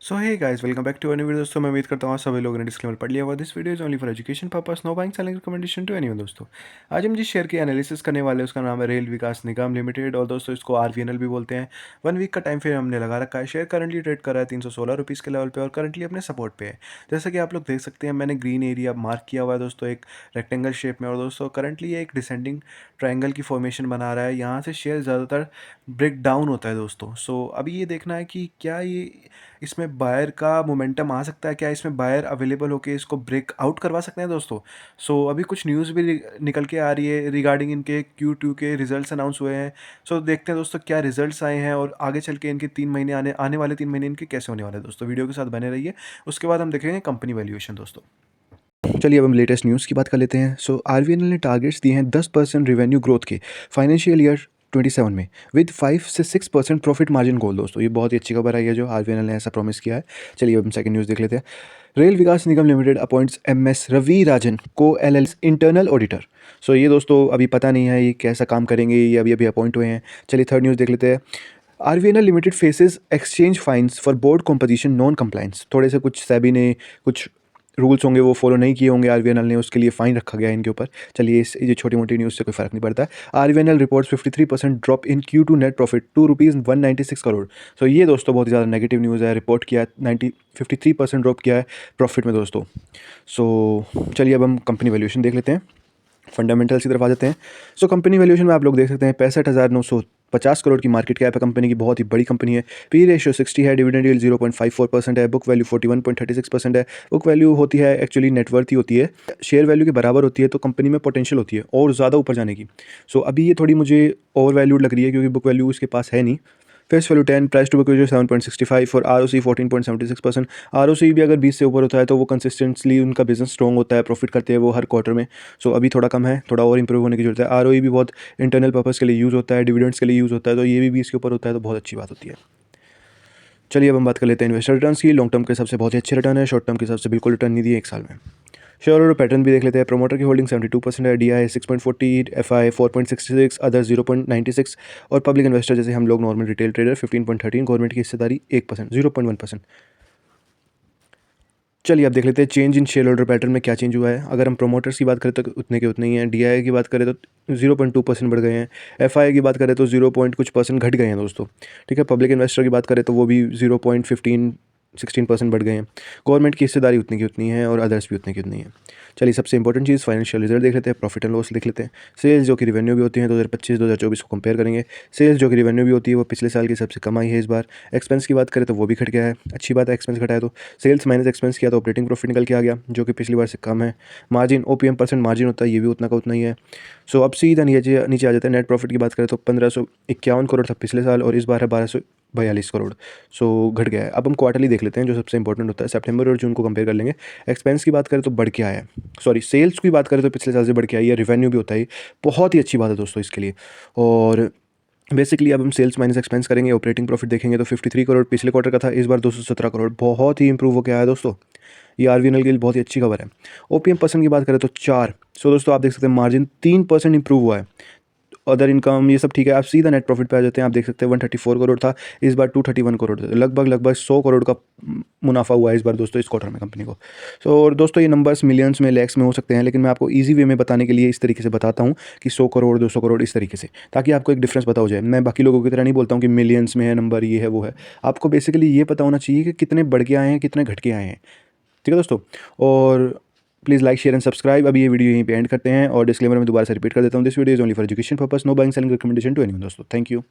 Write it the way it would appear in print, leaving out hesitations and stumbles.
So hey guys, welcome back to new video. दोस्तों मैं उम्मीद करता हूँ सभी लोगों ने डिस्क्लेमर पढ़ लिया होगा। This video is only for education purpose, no buying selling recommendation to anyone. दोस्तों आज हम जिस शेयर की एनालिसिस करने वाले हैं उसका नाम है रेल विकास निगम लिमिटेड, और दोस्तों इसको आरवीएनएल भी बोलते हैं। 1 वीक का टाइम फ्रेम हमने लगा रखा है। शेयर करंटली ट्रेड कर रहा है 316 रुपीज़ के लेवल पे और करंटली अपने सपोर्ट पे है। जैसा कि आप लोग देख सकते हैं, मैंने ग्रीन एरिया मार्क किया हुआ है दोस्तों, एक रेक्टेंगल शेप में। और दोस्तों करंटली ये एक डिसेंडिंग ट्रायंगल की फॉर्मेशन बना रहा है। यहाँ से शेयर ज़्यादातर ब्रेक डाउन होता है दोस्तों। सो अभी ये देखना है कि क्या ये इसमें बायर का मोमेंटम आ सकता है, क्या इसमें बायर अवेलेबल होकर इसको ब्रेक आउट करवा सकते हैं दोस्तों। सो अभी कुछ न्यूज़ भी निकल के आ रही है रिगार्डिंग इनके Q2 के रिजल्ट्स अनाउंस हुए हैं। सो देखते हैं दोस्तों क्या रिजल्ट्स आए हैं और आगे चल के इनके 3 महीने आने आने वाले 3 महीने इनके कैसे होने वाले हैं। दोस्तों वीडियो के साथ बने रहिए, उसके बाद हम देखेंगे कंपनी वैल्यूएशन। दोस्तों चलिए अब हम लेटेस्ट न्यूज़ की बात कर लेते हैं। सो आरवीएनएल ने टारगेट्स दिए हैं 10% रिवेन्यू ग्रोथ के फाइनेंशियल ईयर 27 में विद 5 से 6% प्रॉफिट मार्जिन गोल। दोस्तों ये बहुत ही अच्छी खबर आई है जो आरवीएनएल ने ऐसा प्रॉमिस किया है। चलिए अब हम सेकंड न्यूज़ देख लेते हैं। रेल विकास निगम लिमिटेड अपॉइंट्स MS रवि राजन को LL इंटरनल ऑडिटर। सो ये दोस्तों अभी पता नहीं है ये कैसा काम करेंगे, ये अभी अभी अपॉइंट हुए हैं। चलिए थर्ड न्यूज़ देख लेते हैं। RVNL limited faces exchange fines for board composition non compliance. थोड़े से कुछ सेबी ने कुछ रूल्स होंगे वो फॉलो नहीं किए होंगे आरवीएनएल ने, उसके लिए फ़ाइन रखा गया है इनके ऊपर। चलिए इस ये छोटी मोटी न्यूज़ से कोई फ़र्क नहीं पड़ता है। RVNL reports 53% drop in Q2 net profit ₹2 196 crore. So ये दोस्तों बहुत ही ज़्यादा नेगेटिव न्यूज़ है। रिपोर्ट किया 53% ड्रॉप किया है प्रॉफिट में दोस्तों। सो चलिए अब हम कंपनी वैल्यूएशन देख लेते हैं, फंडामेंटल्स की तरफ आ जाते हैं। सो कंपनी वैल्यूएशन में आप लोग देख सकते हैं 65,950 करोड़ की मार्केट कैप है कंपनी की, बहुत ही बड़ी कंपनी है। पी रेशियो 60 है, डिविडेंड यील्ड 0.54% है, बुक वैल्यू 41.36% है। बुक वैल्यू होती है एक्चुअली नेटवर्थ ही होती है, शेयर वैल्यू के बराबर होती है, तो कंपनी में पोटेंशियल होती है और ज़्यादा ऊपर जाने की। सो अभी ये थोड़ी मुझे ओवर वैल्यूड लग रही है क्योंकि बुक वैल्यू इसके पास है नहीं। Face value 10, price to book ratio 7.65 और ROC 14.76%। ROC भी अगर 20 से ऊपर होता है तो वो कंसिस्टेंटली उनका बिजनेस स्ट्रॉन्ग होता है, प्रॉफिट करते हैं वो हर क्वार्टर में। सो अभी थोड़ा कम है, थोड़ा और इंप्रूव होने की जरूरत है। ROE भी बहुत इंटरनल पर्पज़ के लिए यूज़ होता है, डिविडेंड्स के लिए यूज़ होता है, तो ये भी 20 के ऊपर होता है तो बहुत अच्छी बात होती है। चलिए अब हम बात कर लेते हैं इन्वेस्टर रिटर्न की। लॉन्ग टर्म के हिसाब से बहुत ही अच्छे रिटर्न है, शॉर्ट टर्म के हिसाब से बिल्कुल रिटर्न नहीं दिए एक साल में। शेयर होल्डर पैटर्न भी देख लेते हैं। प्रोमोटर की होल्डिंग 72% है, DI 6.40, FI 4.66, अदर 0.96 और पब्लिक इन्वेस्टर जैसे हम लोग नॉर्मल रिटेल ट्रेडर 15.13, गवर्नमेंट की हिस्सेदारी 1% 0.1%। चलिए अब देख लेते हैं change in share holder pattern में क्या चेंज हुआ है। अगर हम प्रोमोटर्स की बात करें तो उतने के उतने ही हैं। DI की बात करें तो 0.2% बढ़ गए हैं। FI की बात करें तो 0 कुछ परसेंट घट गए हैं दोस्तों। ठीक है, पब्लिक इन्वेस्टर की बात करें तो वो भी 0.15-16% बढ़ गए हैं। गवर्नमेंट की हिस्सेदारी उतनी की उतनी है और अदर्स भी उतनी की उतनी है। चलिए सबसे इंपॉर्टेंट चीज़ फाइनेंशियल रिजल्ट देख लेते हैं, प्रॉफिट एंड लॉस देख लेते हैं। सेल्स जो कि रिवेन्यू भी होती है 2025-2024 को कंपेयर करेंगे। सेल्स जो कि रिवेन्यू भी होती है वो पिछले साल की सबसे कम आई है इस बार। एक्सपेंस की बात करें तो वो भी घट गया है, अच्छी बात है एक्सपेंस घटा है तो। सेल्स माइनस एक्सपेंस किया तो ऑपरेटिंग प्रॉफिट निकल के आ गया जो कि पिछली बार से कम है। मार्जिन OPM % मार्जिन होता है, ये भी उतना का उतना ही है। सो अब सीधा नीचे नीचे आ जाता है। नेट प्रॉफिट की बात करें तो 1551 करोड़ था पिछले साल और इस बार है 1242 करोड़। सो घट गया है। अब हम क्वार्टरली देख लेते हैं जो सबसे इंपॉर्टेंट होता है, सितंबर और जून को कंपेयर कर लेंगे। एक्सपेंस की बात करें तो बढ़ के आया है, सॉरी सेल्स की बात करें तो पिछले साल से बढ़ के आई है। रिवेन्यू भी होता है, बहुत ही अच्छी बात है दोस्तों इसके लिए। और बेसिकली अब हम सेल्स माइनस एक्सपेंस करेंगे, ऑपरेटिंग प्रॉफिट देखेंगे तो 53 करोड़ पिछले क्वार्टर का था, इस बार 217 करोड़, बहुत ही इंप्रूव हो गया है दोस्तों। ये आरवीएनएल के लिए बहुत ही अच्छी खबर है। OPM % की बात करें तो 4। सो दोस्तों आप देख सकते हैं मार्जिन 3% इंप्रूव हुआ है। अदर इनकम ये सब ठीक है। आप सीधा नेट प्रॉफिट पे आ जाते हैं। आप देख सकते हैं 134 करोड़ था, इस बार 231 करोड़, लगभग 100 करोड़ का मुनाफा हुआ है इस बार दोस्तों इस क्वार्टर में कंपनी को। सो और दोस्तों ये नंबर्स मिलियंस में लैक्स में हो सकते हैं, लेकिन मैं आपको ईजी वे में बताने के लिए इस तरीके से बताता हूँ कि 100 करोड़ 200 करोड़ इस तरीके से, ताकि आपको एक डिफरेंस पता हो जाए। मैं बाकी लोगों की तरह नहीं बोलता हूँ कि मिलियंस में है नंबर, ये है वो है। आपको बेसिकली ये पता होना चाहिए कि कितने बढ़ के आए हैं, कितने घट के आए हैं। ठीक है दोस्तों, और please like share and subscribe. अभी ये वीडियो यहीं पे एंड करते हैं और डिस्क्लेमर में दोबारा से रिपीट कर देता हूँ, this video is only for education purpose, no buying selling recommendation to anyone दोस्तों। Thank you.